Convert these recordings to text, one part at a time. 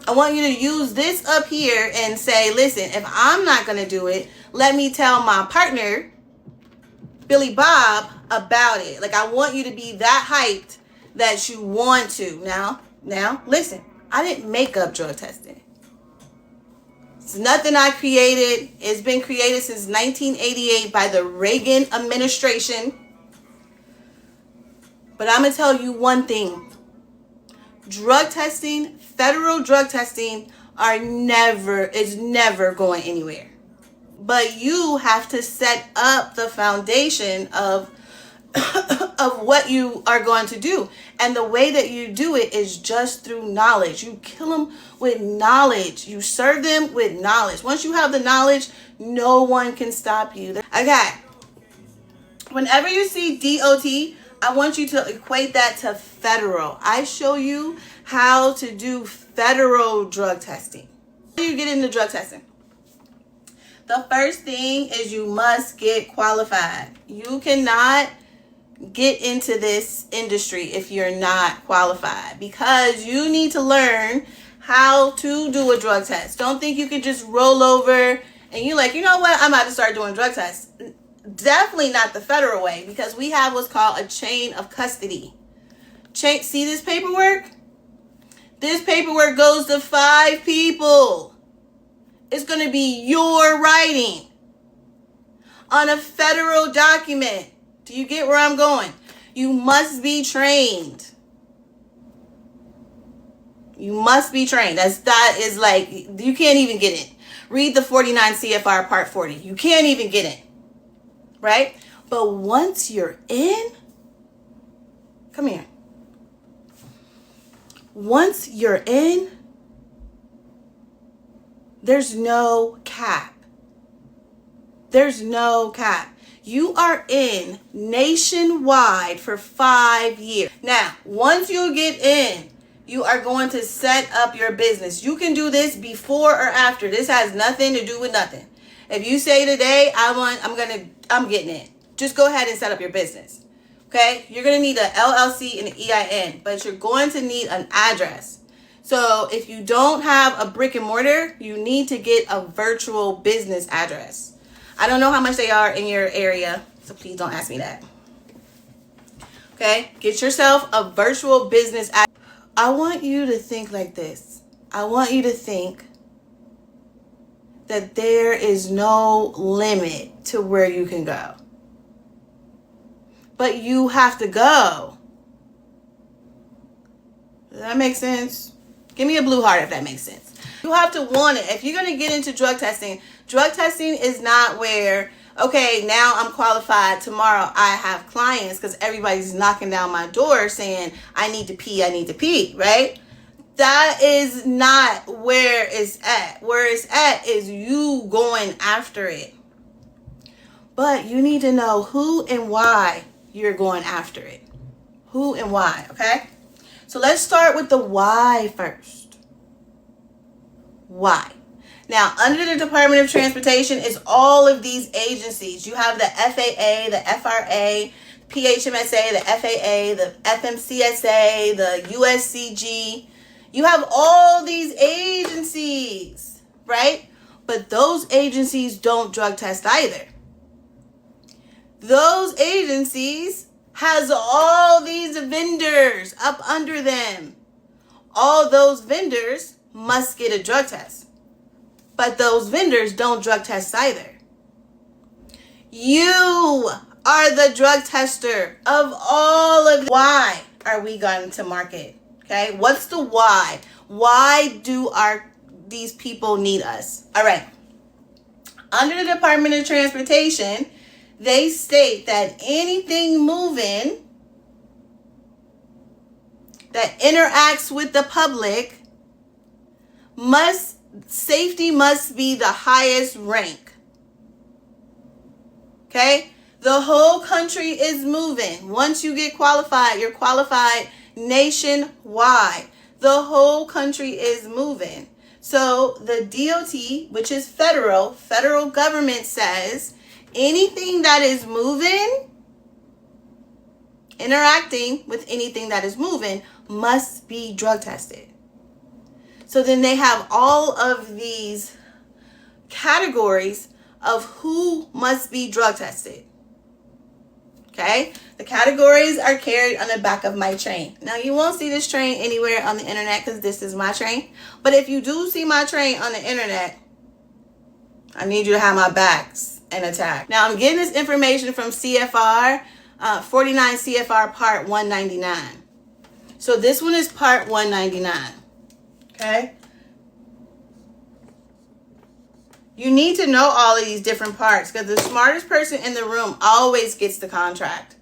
I want you to use this up here and say, listen, if I'm not going to do it, let me tell my partner, Billy Bob, about it. Like, I want you to be that hyped that you want to. Now, listen, I didn't make up drug testing. It's nothing I created. It's been created since 1988 by the Reagan administration. But I'm going to tell you one thing. Drug testing, federal drug testing is never going anywhere. But you have to set up the foundation of what you are going to do. And the way that you do it is just through knowledge. You kill them with knowledge. You serve them with knowledge. Once you have the knowledge, no one can stop you. Okay. Whenever you see DOT, I want you to equate that to federal. I show you how to do federal drug testing. How do you get into drug testing? The first thing is you must get qualified. You cannot get into this industry if you're not qualified, because you need to learn how to do a drug test. Don't think you can just roll over and you're like, you know what, I'm about to start doing drug tests. Definitely not the federal way, because we have what's called a chain of custody. See this paperwork? This paperwork goes to 5 people. It's going to be your writing on a federal document. Do you get where I'm going? You must be trained. You must be trained. That is like, you can't even get it. Read the 49 CFR Part 40. You can't even get it. Right? But once you're in, come here. Once you're in, there's no cap. There's no cap. You are in nationwide for 5 years. Now, once you get in, you are going to set up your business. You can do this before or after. This has nothing to do with nothing. If you say today, I'm getting it. Just go ahead and set up your business. Okay? You're going to need an LLC and an EIN, but you're going to need an address. So if you don't have a brick and mortar, you need to get a virtual business address. I don't know how much they are in your area, so please don't ask me that. Okay? Get yourself a virtual business address. I want you to think like this. I want you to think that there is no limit to where you can go. But you have to go. Does that make sense? Give me a blue heart if that makes sense. You have to want it. If you're going to get into drug testing is not where, okay, now I'm qualified. Tomorrow I have clients, because everybody's knocking down my door saying, I need to pee, right? That is not where it's at. Where it's at is you going after it. But you need to know who and why you're going after it. Who and why, okay? So let's start with the why first. Why? Now, under the Department of Transportation is all of these agencies. You have the FAA, the FRA, PHMSA, the FAA, the FMCSA, the USCG. You have all these agencies, right? But those agencies don't drug test either. Those agencies has all these vendors up under them. All those vendors must get a drug test. But those vendors don't drug test either. You are the drug tester of all of. Why are we going to market? Okay, what's the why? Why do these people need us? All right. Under the Department of Transportation, they state that anything moving that interacts with the public safety must be the highest rank. Okay? The whole country is moving. Once you get qualified, you're qualified nationwide. The whole country is moving. So the DOT, which is federal government says anything that is moving, interacting with anything that is moving must be drug tested. So then they have all of these categories of who must be drug tested. Okay? The categories are carried on the back of my train. Now, you won't see this train anywhere on the internet because this is my train. But if you do see my train on the internet, I need you to have my backs and attack. Now, I'm getting this information from CFR, 49 CFR Part 199. So this one is Part 199. Okay? You need to know all of these different parts because the smartest person in the room always gets the contract.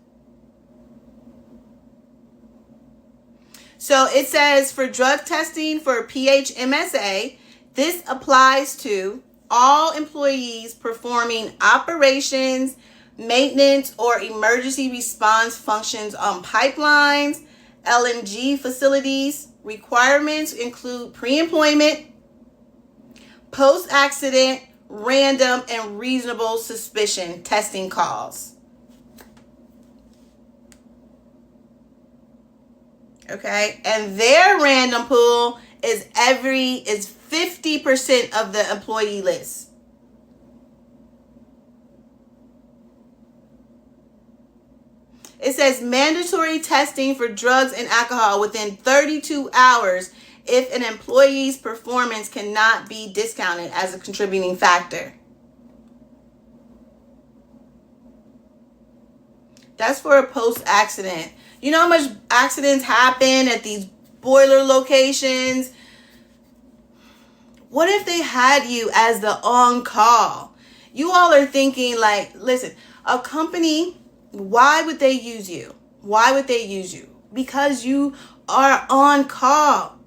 So it says for drug testing for PHMSA, this applies to all employees performing operations, maintenance, or emergency response functions on pipelines, LNG facilities. Requirements include pre-employment, post-accident, random, and reasonable suspicion testing calls. Okay, and their random pool is 50% of the employee list. It says mandatory testing for drugs and alcohol within 32 hours if an employee's performance cannot be discounted as a contributing factor. That's for a post-accident. You know how much accidents happen at these boiler locations? What if they had you as the on-call? You all are thinking like, listen, a company, why would they use you? Why would they use you? Because you are on call.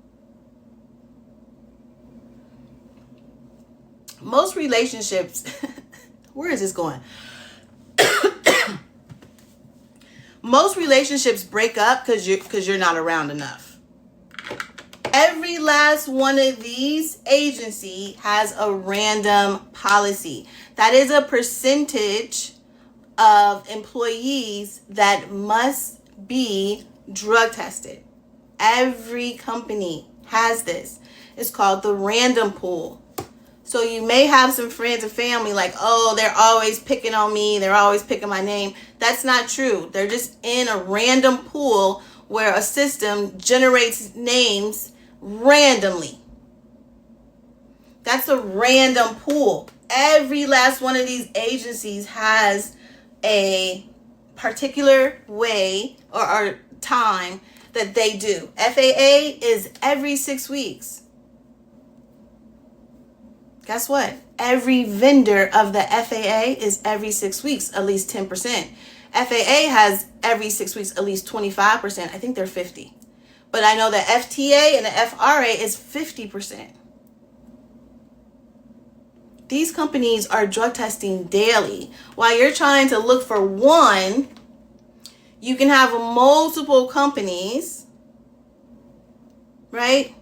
Most relationships, where is this going? Most relationships break up because you're not around enough. Every last one of these agencies has a random policy. That is a percentage of employees that must be drug tested. Every company has this. It's called the random pool. So you may have some friends and family like, oh, they're always picking on me. They're always picking my name. That's not true. They're just in a random pool where a system generates names randomly. That's a random pool. Every last one of these agencies has a particular way or time that they do. FAA is every 6 weeks. Guess what? Every vendor of the FAA is every 6 weeks, at least 10%. FAA has every 6 weeks, at least 25%. I think they're 50. But I know the FTA and the FRA is 50%. These companies are drug testing daily. While you're trying to look for one, you can have multiple companies, right?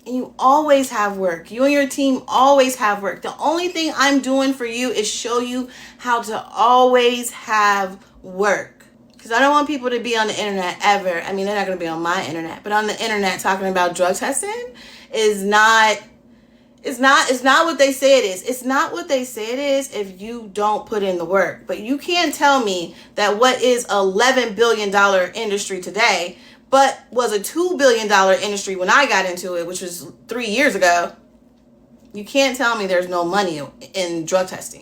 And you always have work. You and your team always have work. The only thing I'm doing for you is show you how to always have work. Because I don't want people to be on the internet ever. I mean, they're not going to be on my internet. But on the internet talking about drug testing is not what they say it is. It's not what they say it is if you don't put in the work. But you can't tell me that what is $11 billion industry today but was a $2 billion industry when I got into it, which was 3 years ago. You can't tell me there's no money in drug testing.